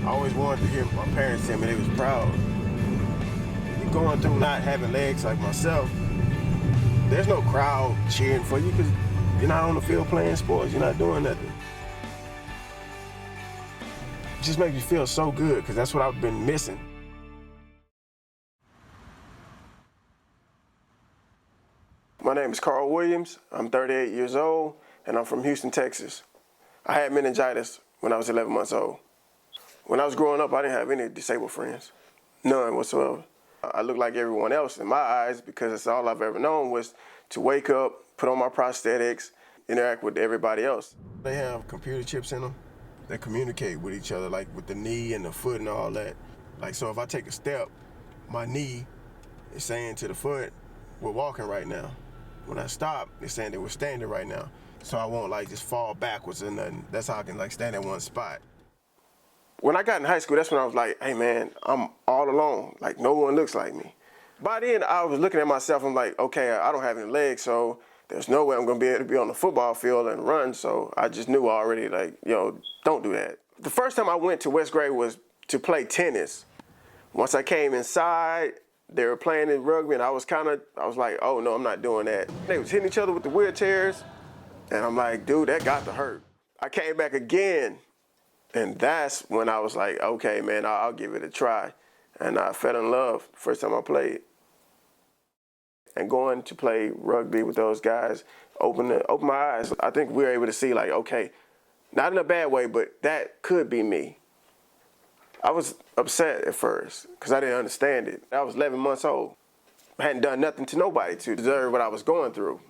I always wanted to hear my parents tell me they was proud. You going through not having legs like myself, there's no crowd cheering for you because you're not on the field playing sports. You're not doing nothing. It just makes me feel so good because that's what I've been missing. My name is Carl Williams. I'm 38 years old, and I'm from Houston, Texas. I had meningitis when I was 11 months old. When I was growing up, I didn't have any disabled friends, none whatsoever. I looked like everyone else in my eyes because that's all I've ever known was to wake up, put on my prosthetics, interact with everybody else. They have computer chips in them that communicate with each other, like with the knee and the foot and all that. Like, so if I take a step, my knee is saying to the foot, we're walking right now. When I stop, it's saying that we're standing right now. So I won't like just fall backwards or nothing. That's how I can like stand at one spot. When I got in high school, that's when I was like, hey man, I'm all alone. Like no one looks like me. By then I was looking at myself, I'm like, okay, I don't have any legs, so there's no way I'm gonna be able to be on the football field and run. So I just knew already like, yo, don't do that. The first time I went to West Gray was to play tennis. Once I came inside, they were playing in rugby and I was like, oh no, I'm not doing that. They was hitting each other with the wheelchairs and I'm like, dude, that got to hurt. I came back again. And that's when I was like, okay, man, I'll give it a try. And I fell in love the first time I played. And going to play rugby with those guys opened my eyes. I think we were able to see like, okay, not in a bad way, but that could be me. I was upset at first because I didn't understand it. I was 11 months old. I hadn't done nothing to nobody to deserve what I was going through.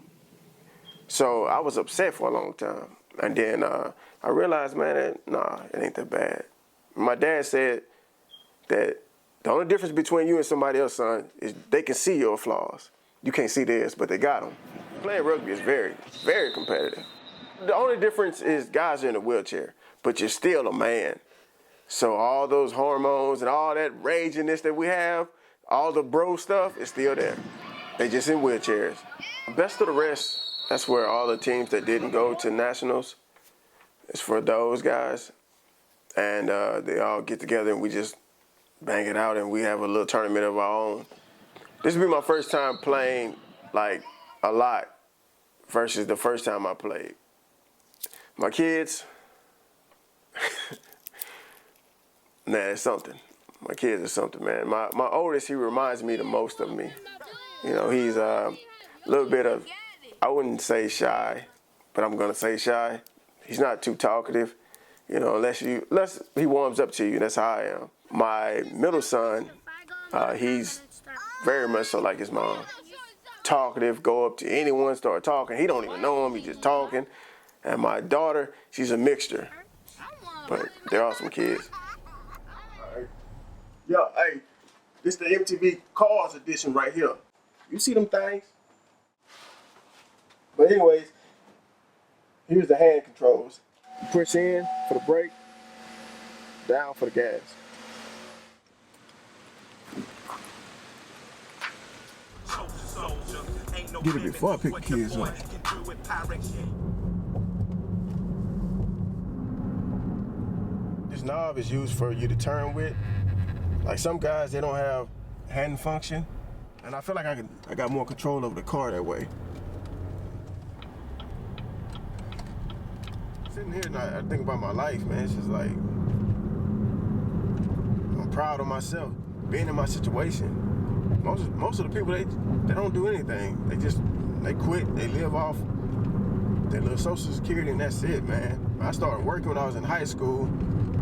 So I was upset for a long time. And then I realized, man, it ain't that bad. My dad said that the only difference between you and somebody else, son, is they can see your flaws. You can't see theirs, but they got them. Playing rugby is very, very competitive. The only difference is guys are in a wheelchair, but you're still a man. So all those hormones and all that raginess that we have, all the bro stuff is still there. They just in wheelchairs. Best of the rest, that's where all the teams that didn't go to nationals, it's for those guys. And they all get together and we just bang it out and we have a little tournament of our own. This will be my first time playing like a lot versus the first time I played. My kids, nah, it's something. My kids are something, man. My oldest, he reminds me the most of me. You know, he's a little bit of, I wouldn't say shy, but I'm gonna say shy. He's not too talkative, you know, unless he warms up to you. That's how I am. My middle son, he's very much so like his mom. Talkative, go up to anyone, start talking. He don't even know him, he's just talking. And my daughter, she's a mixture, but they're awesome kids. All right. Yo, hey, this is the MTV Cars edition right here. You see them things? But anyways, here's the hand controls. You push in for the brake, down for the gas. Get it before I pick the kids up. This knob is used for you to turn with. Like some guys, they don't have hand function, and I feel like I got more control over the car that way. Sitting here and I think about my life, man. It's just like I'm proud of myself being in my situation. Most of the people, they don't do anything. They quit. They live off their little Social Security, and that's it, man. I started working when I was in high school.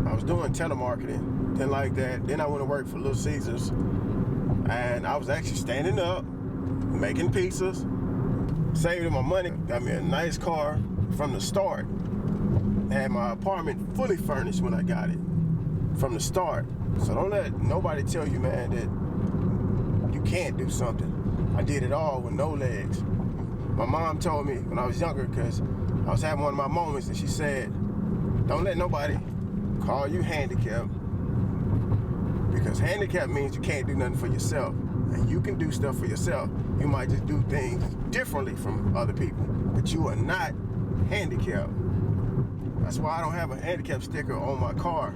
I was doing telemarketing. Didn't like that. Then I went to work for Little Caesars, and I was actually standing up, making pizzas, saving my money. Got me a nice car from the start. Had my apartment fully furnished when I got it from the start. So don't let nobody tell you, man, that you can't do something. I did it all with no legs. My mom told me when I was younger, because I was having one of my moments, and she said, don't let nobody call you handicapped, because handicapped means you can't do nothing for yourself. And you can do stuff for yourself. You might just do things differently from other people, but you are not handicapped. That's why I don't have a handicap sticker on my car.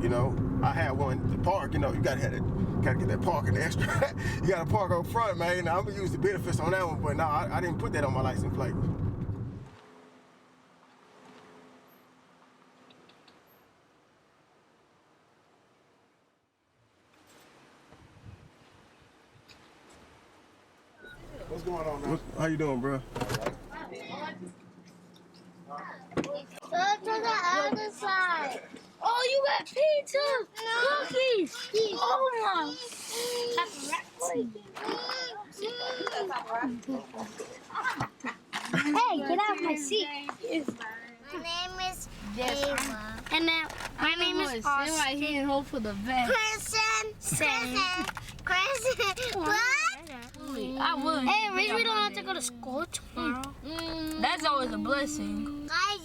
You know, I had one to park. You know, you gotta get that parking extra. You gotta park up front, man. Now, I'm gonna use the benefits on that one, but no, I didn't put that on my license plate. What's going on, man? How you doing, bro? Go to the other side. Oh, you got pizza, cookies. Oh my. Hey, get out of my seat. My name is Ava. And then my name is Austin. Right here and hope for the best. Kristen. What? I would. Hey, at least we don't have to go to school tomorrow. That's always a blessing. I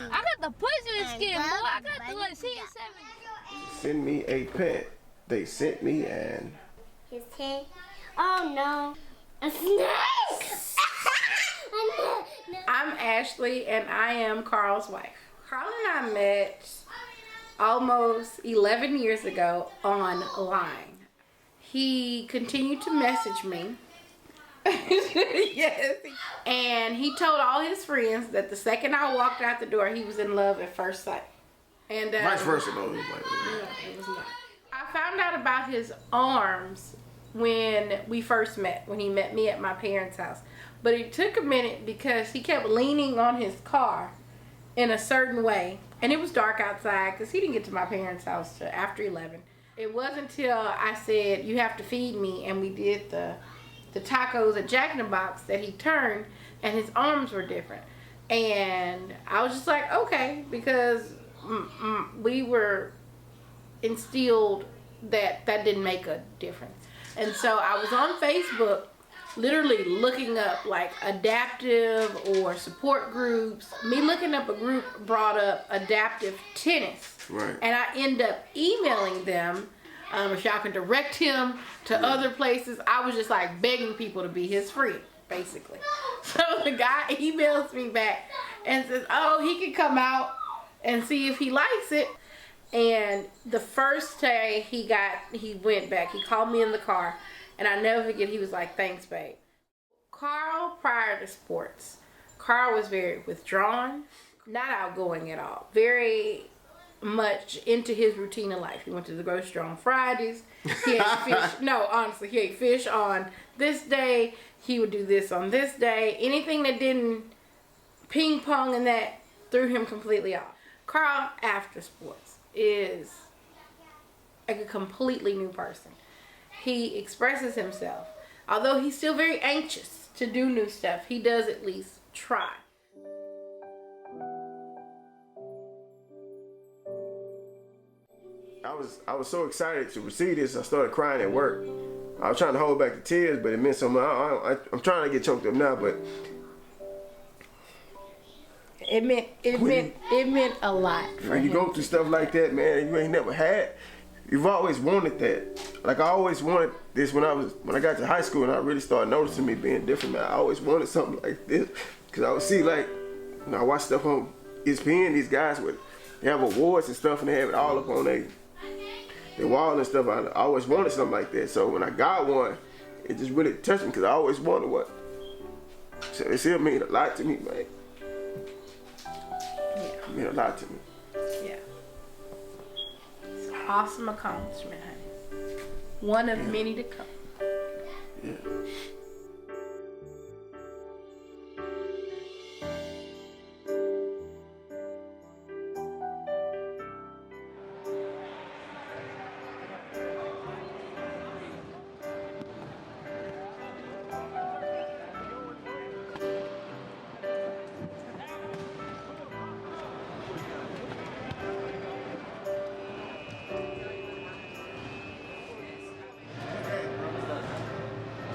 got the poison skin, boy. I got the like CS7. Send me a pet. They sent me an. His head. Oh no. A snake! I'm Ashley and I am Carl's wife. Carl and I met almost 11 years ago online. He continued to message me. Yes. And he told all his friends that the second I walked out the door, he was in love at first sight. And Vice versa, though. No, it was not. I found out about his arms when we first met, when he met me at my parents' house. But it took a minute because he kept leaning on his car in a certain way. And it was dark outside because he didn't get to my parents' house till after 11. It wasn't until I said, you have to feed me, and we did the tacos at Jack in the Box that he turned and his arms were different. And I was just like, okay, because we were instilled that didn't make a difference. And so I was on Facebook literally looking up like adaptive or support groups. Me looking up a group brought up adaptive tennis. Right. And I end up emailing them. If y'all can direct him to other places. I was just like begging people to be his friend, basically. So the guy emails me back and says, oh, he can come out and see if he likes it. And the first day he went back, he called me in the car, and I never forget, he was like, thanks, babe. Carl, prior to sports, Carl was very withdrawn, not outgoing at all, very much into his routine of life. He went to the grocery store on Fridays. He ate fish. No, honestly, he ate fish on this day. He would do this on this day. Anything that didn't ping pong and that threw him completely off. Carl, after sports, is like a completely new person. He expresses himself. Although he's still very anxious to do new stuff, he does at least try. I was so excited to receive this, I started crying at work. I was trying to hold back the tears, but it meant so much. I'm trying to get choked up now, but it meant a lot for him. When you go through stuff like that, man, you ain't never had. You've always wanted that. Like I always wanted this when I got to high school and I really started noticing me being different, man. I always wanted something like this because I would see like, you know, I watch stuff on ESPN. These guys they have awards and stuff and they have it all up on their wall and stuff. I always wanted something like that. So when I got one, it just really touched me because I always wanted one. So it still mean a lot to me, man. It mean a lot to me. Yeah. It's an awesome accomplishment, honey. One of many to come. Yeah.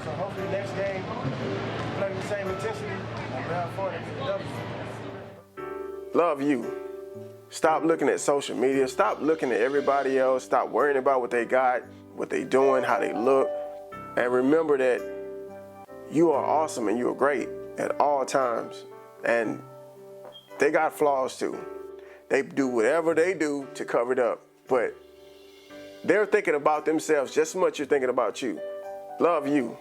So hopefully next game, play with the same intensity and have fun and get the W. Love you. Stop looking at social media. Stop looking at everybody else. Stop worrying about what they got, what they doing, how they look. And remember that you are awesome and you are great at all times. And they got flaws too. They do whatever they do to cover it up. But they're thinking about themselves just as much as you're thinking about you. Love you.